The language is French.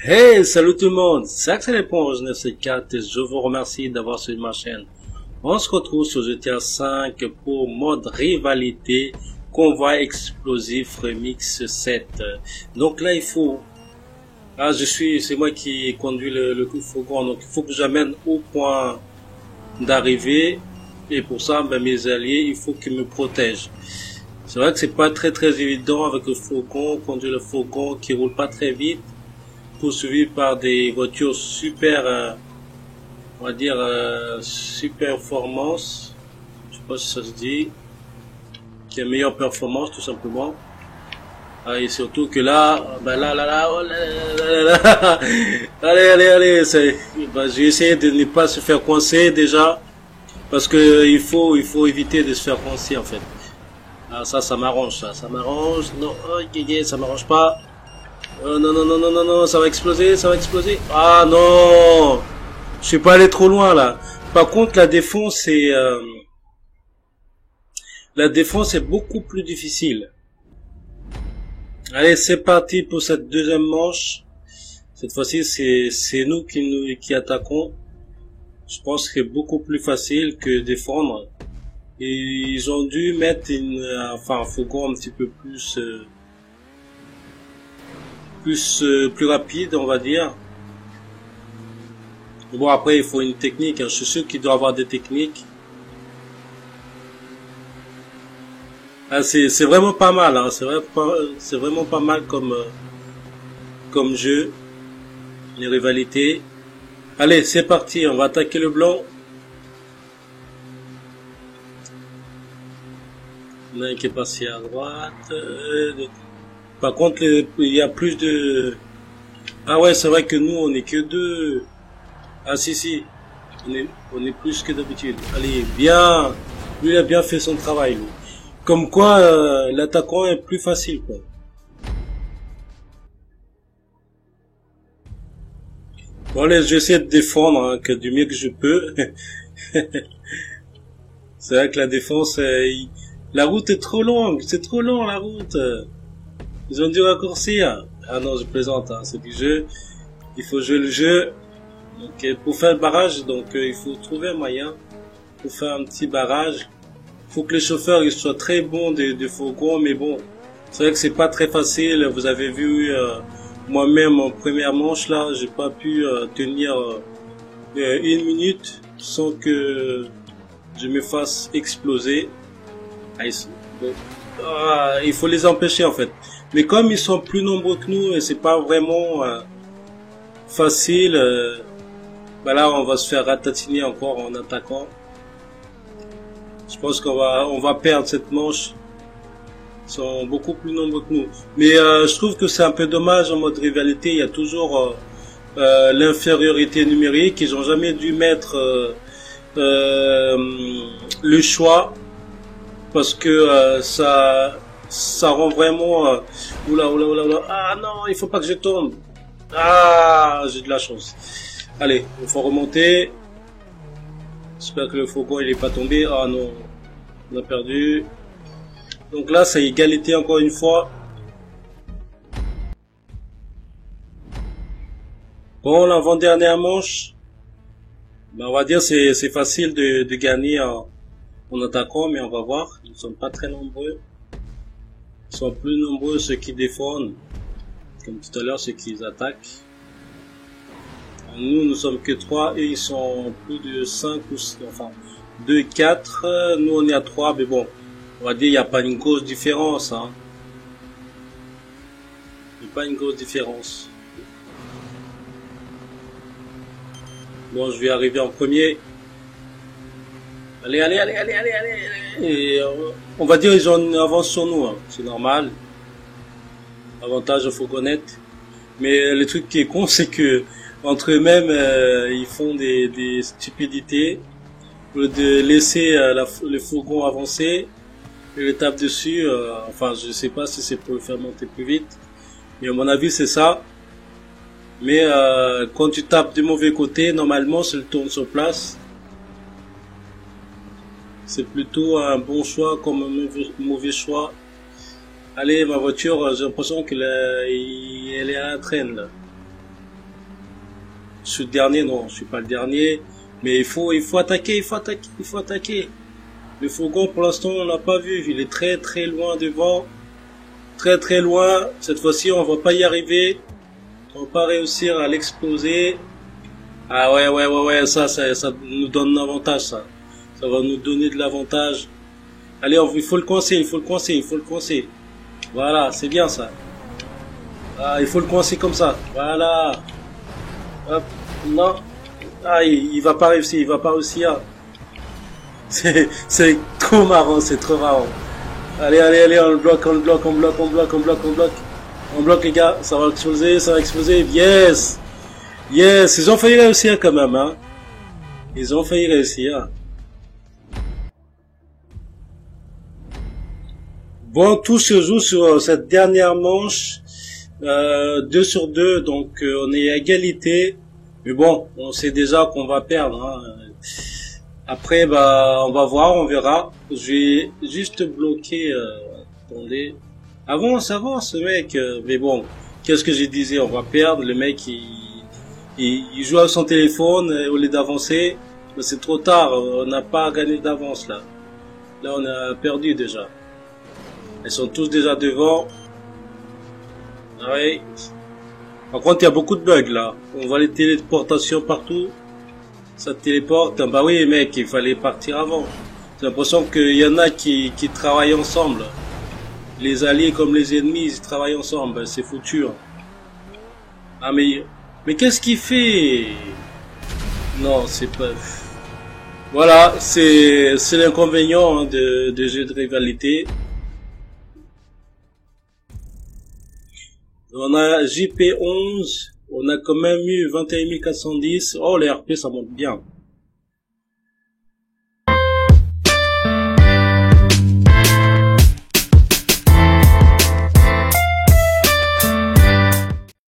Hey, salut tout le monde, c'est Axel Éponge 974 et je vous remercie d'avoir suivi ma chaîne. On se retrouve sur GTA 5 pour mode rivalité, convoi explosif remix 7. Donc là il faut, c'est moi qui conduis le fourgon, donc il faut que j'amène au point d'arrivée et pour ça, mes alliés, il faut qu'ils me protègent. C'est vrai que c'est pas très évident avec le fourgon, conduire le fourgon qui roule pas très vite, poursuivi par des voitures super, on va dire, super performance. Je sais pas si ça se dit. Qui a meilleure performance, tout simplement. Ah, et surtout que là, oh là. Allez, j'ai essayé de ne pas se faire coincer déjà. Parce que il faut éviter de se faire coincer, en fait. Ah, ça m'arrange, ça m'arrange. Non, oh, ça m'arrange pas. Non, ça va exploser, ça va exploser. Ah non, je suis pas allé trop loin là. Par contre, la défense est beaucoup plus difficile. Allez, c'est parti pour cette deuxième manche. Cette fois-ci, c'est nous qui attaquons. Je pense que c'est beaucoup plus facile que défendre. Et ils ont dû mettre un fourgon un petit peu plus rapide, on va dire. Bon, après il faut une technique, je suis sûr qu'il doit avoir des techniques. Ah, c'est vraiment pas mal, c'est vraiment pas mal comme jeu, les rivalités. Allez, c'est parti, on va attaquer le blanc. Il y en a un qui est passé à droite. Par contre, il y a plus de... Ah ouais, c'est vrai que nous, on est que deux. Ah si, on est plus que d'habitude. Allez, bien. Lui, il a bien fait son travail, lui. Comme quoi, l'attaquant est plus facile, quoi. Bon, allez, j'essaie de défendre, hein, que du mieux que je peux. C'est vrai que la défense, la route est trop longue. C'est trop long, la route. Ils ont dû raccourcir. Ah non, je plaisante, hein, c'est du jeu. Il faut jouer le jeu. Donc, pour faire le barrage, donc il faut trouver un moyen pour faire un petit barrage. Il faut que les chauffeurs ils soient très bons de fourgon, mais bon, c'est vrai que c'est pas très facile. Vous avez vu moi-même en première manche là, j'ai pas pu tenir une minute sans que je me fasse exploser. Il faut les empêcher en fait. Mais comme ils sont plus nombreux que nous et c'est pas vraiment facile, là on va se faire ratatiner encore en attaquant. Je pense on va perdre cette manche. Ils sont beaucoup plus nombreux que nous. Mais je trouve que c'est un peu dommage en mode rivalité. Il y a toujours l'infériorité numérique. Ils ont jamais dû mettre le choix parce que ça rend vraiment oula. Ah non, il faut pas que je tombe. Ah, j'ai de la chance. Allez, il faut remonter. J'espère que le fourgon il est pas tombé. Ah non, on a perdu. Donc là, c'est égalité encore une fois. Bon, l'avant-dernière manche. On va dire c'est facile de gagner en attaquant, mais on va voir. Ils ne sont pas très nombreux. Ils sont plus nombreux ceux qui défendent. Comme tout à l'heure, ceux qui attaquent. Nous sommes que 3 et ils sont plus de 5 ou 6, enfin 2, 4. Nous on est à 3, mais bon, on va dire il n'y a pas une grosse différence. Hein. Il n'y a pas une grosse différence. Bon, je vais arriver en premier. Allez. Et, on va dire ils ont une avance sur nous, hein. C'est normal. Avantage au fourgonnette. Mais le truc qui est con, c'est que entre eux-mêmes, ils font des stupidités. Au lieu de laisser le fourgon avancer, ils le tapent dessus. Enfin, je sais pas si c'est pour le faire monter plus vite. Mais à mon avis, c'est ça. Mais quand tu tapes du mauvais côté, normalement, ça le tourne sur place. C'est plutôt un bon choix comme un mauvais choix. Allez, ma voiture, j'ai l'impression qu'elle est à la traîne, là. Je suis le dernier, non, je suis pas le dernier. Mais il faut attaquer, il faut attaquer, il faut attaquer. Le fourgon, pour l'instant, on l'a pas vu. Il est très très loin devant. Très très loin. Cette fois-ci, on va pas y arriver. On va pas réussir à l'exploser. Ah ouais, ça nous donne un avantage, ça. Ça va nous donner de l'avantage. Allez, il faut le coincer, il faut le coincer, il faut le coincer. Voilà, c'est bien ça. Ah, il faut le coincer comme ça. Voilà. Hop, non. Ah, il va pas réussir, il va pas réussir. C'est trop marrant, c'est trop marrant. Allez, on le bloque, on le bloque, on bloque, on bloque, on bloque, on bloque. On bloque les gars, ça va exploser, ça va exploser. Yes! Yes! Ils ont failli réussir quand même, hein. Ils ont failli réussir. Bon, tout se joue sur cette dernière manche. 2 sur 2, donc on est à égalité. Mais bon, on sait déjà qu'on va perdre, hein. Après, bah, on va voir, on verra. Je vais juste bloquer. Attendez. Avance, mec. Mais bon, qu'est-ce que je disais? On va perdre. Le mec, il joue à son téléphone au lieu d'avancer. Mais c'est trop tard. On n'a pas gagné d'avance là. Là, on a perdu déjà. Ils sont tous déjà devant. Ah ouais. Par contre, il y a beaucoup de bugs là. On voit les téléportations partout. Ça téléporte. Bah oui, mec, il fallait partir avant. J'ai l'impression qu'il y en a qui travaillent ensemble. Les alliés comme les ennemis, ils travaillent ensemble. C'est foutu. Ah mais qu'est-ce qu'il fait? Non, c'est pas... Voilà, c'est l'inconvénient, hein, de jeux de rivalité. On a JP11. On a quand même eu 21 410. Oh, les RP, ça monte bien.